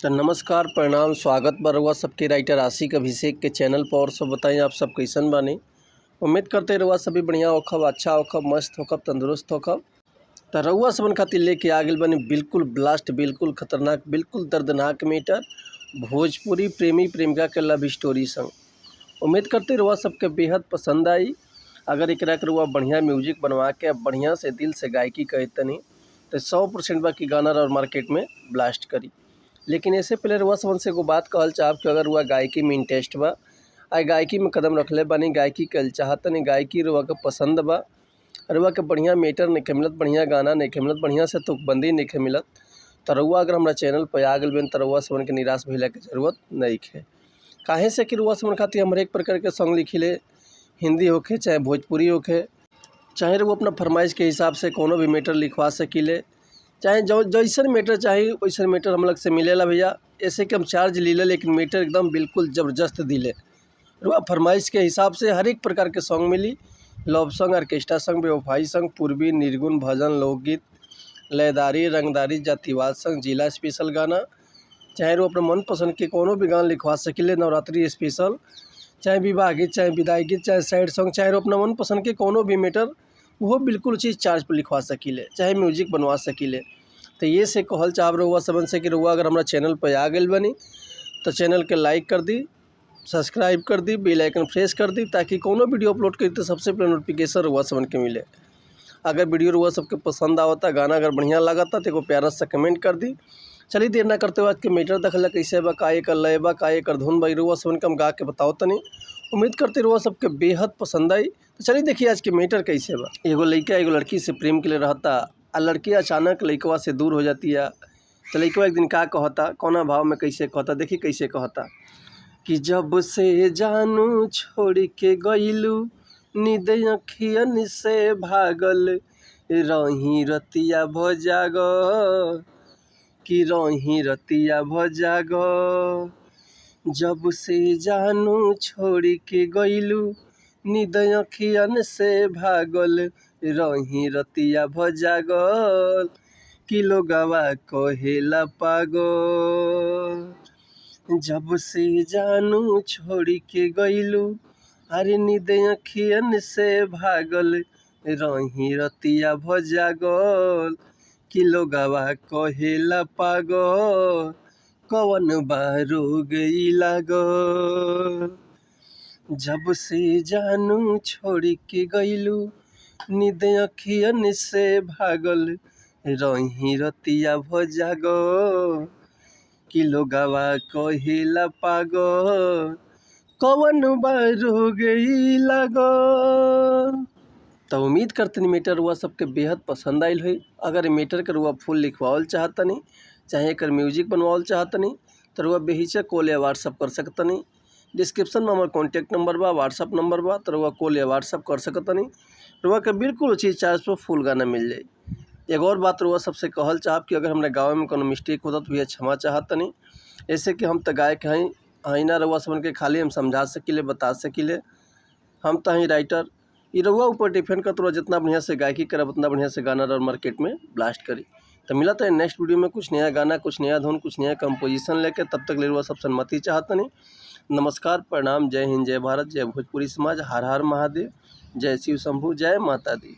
तो नमस्कार प्रणाम स्वागत बा रउआ सबके राइटर आशिक अभिषेक के चैनल पर। और सब बताएं आप सब कैसन बानी। उम्मीद करते रउआ सभी बढ़िया होखब, अच्छा होखब, मस्त होखब, तंदुरुस्त होखब। तो रउआ सबन खातिर लेके आ गइल बानी बिल्कुल ब्लास्ट, बिल्कुल खतरनाक, बिल्कुल दर्दनाक मीटर भोजपुरी प्रेमी प्रेमिका के लव स्टोरी संग। उम्मीद करते रउआ सबके बेहद पसंद आई। अगर एकरा के रउआ बढ़िया म्यूजिक बनवा के बढ़िया से दिल से गायकी कहे तनी तो 100% बा कि गाना और मार्केट में ब्लास्ट करी। लेकिन ऐसे पहले रउआ सबन से एगो बात कहल चाहब कि अगर रउआ गायकी में इंटरेस्ट बा, गायकी में कदम रखले बानी, गायकी कल चाहतनी, गायकी रउआ के पसंद बा, रउआ के बढ़िया मीटर नहीं मिलत, बढ़िया गाना नहीं मिलत, बढ़िया से तुकबंदी नहीं मिलत, तो रउआ अगर हमारा चैनल पर आ गइल बन तो रउआ सबन के निराश भइला के जरूरत नहीं है। काहे से कि रउआ सबन खातिर हम हर एक प्रकार के सॉन्ग लिखिले, हिंदी होखे चाहे भोजपुरी होखे, चाहे रउआ अपना फरमाइश के हिसाब से कोनो भी मैटर लिखवा सकीले, चाहे जैसन मैटर चाहे वैसन मैटर हम लोग से मिलेला भैया। ऐसे कि हम चार्ज लीले लेकिन मैटर एकदम बिल्कुल ज़बरदस्त दिले। रुआ फरमाइश के हिसाब से हर एक प्रकार के सॉन्ग मिली, लव सॉन्ग, ऑर्केस्ट्रा सॉन्ग, बेवफाई सॉन्ग, पूर्वी, निर्गुण, भजन, लोकगीत, लयदारी, रंगदारी, जातिवाद सॉन्ग, जिला स्पेशल गाना, चाहे वो अपने मन पसंद के कोनो भी गाना लिखवा सकिले, नवरात्रि स्पेशल, चाहे विवाह गीत, चाहे विदाई गीत, चाहे सैड सॉन्ग, चाहे अपना मन पसंद के कोनो भी मैटर वो बिल्कुल चीज़ चार्ज पर लिखवा सकीले, चाहे म्यूजिक बनवा सकीले। तो ये से कहल चाहब रउआ सबन से कि रउआ अगर हमारा चैनल पर आ गइल बनी तो चैनल के लाइक कर दी, सब्सक्राइब कर दी, बेल आइकन प्रेस कर दी, ताकि कोनो वीडियो अपलोड करी तो सबसे पहले नोटिफिकेशन रउआ सबन के मिले। अगर वीडियो रउआ सबके पसंद आवता, गाना अगर बढ़िया लागता तो एगो प्यारा सा कमेंट कर दी। चलिए देर ना करते हुए आज के मैटर देखला कैसे बा, का एकर लय बा, का एकर धुन बा, रउआ सबन के हम गा के बताओ तनी। उम्मीद करते रउआ सबके बेहद पसंद आई। तो चलिए देखिए आज के मैटर कैसे बा। एगो लड़का एगो लड़की से प्रेम के लिए रहता, आ लड़की अचानक लड़कवा से दूर हो जाती है। तो लड़कवा एक दिन का कहता, कौना भाव में कैसे कहता, देखिए कैसे कहता कि जब से जानू छोड़ के गइलू, नींद अखियन से भागल, रही रतिया भजाग, कि रही रतिया भजाग, जब से जानू छोड़ के गइलू, नींद अखियन से भागल, रही रतिया भजागल, कि लोगवा कहेला पागल। जब से जानू छोड़ के गइलू, अरे नींद अखियन से भागल, रही रतिया भजागल, कि लोगवा कहेला पागल, कवन बा रोग लागल। जब से जानू छोड़ के गइलू, नींद अखियन से भागल, रही रतिया भजागल, कि लोगवा कहेला पागल, कवन बा रोग लागल। तो उम्मीद करतनी मैटर रुआ सबके बेहद पसंद आइल हुई। अगर मैटर के रुआ फुल लिखवावल चाहतनी, चाहे एकर म्यूजिक बनवावल चाहतनी, तो रुआ बेहिचक कॉल या व्हाट्सअप कर सकतनी। डिस्क्रिप्शन में हमारा कॉन्टैक्ट नंबर बा, व्हाट्सअप नंबर बा, तो रुआ कॉल या व्हाट्सअप कर सकतनी। रुआ के बिल्कुल उचित चार्ज पर फुल गाना मिल जाए। एक और बात रुआ सबसे कहल चाहब कि अगर हमारे गाँव में कोनो मिस्टेक होता तो भैया क्षमा चाहतनी। ऐसे कि हम तो गायक हैं ना, रुआ सबन के खाली हम समझा सकीले, बता सकीले, हम तो हैं राइटर। ये रउआ ऊपर डिपेंड करता रहा, जितना बढ़िया से गायकी करब उतना बढ़िया से गाना और मार्केट में ब्लास्ट करी। तो मिला तो नेक्स्ट वीडियो में कुछ नया गाना, कुछ नया धुन, कुछ नया कंपोजिशन लेके। तब तक ले रउआ सब सन्मति चाहतनी। नमस्कार प्रणाम, जय हिंद, जय भारत, जय भोजपुरी समाज, हर हर महादेव, जय शिव शंभू, जय माता दी।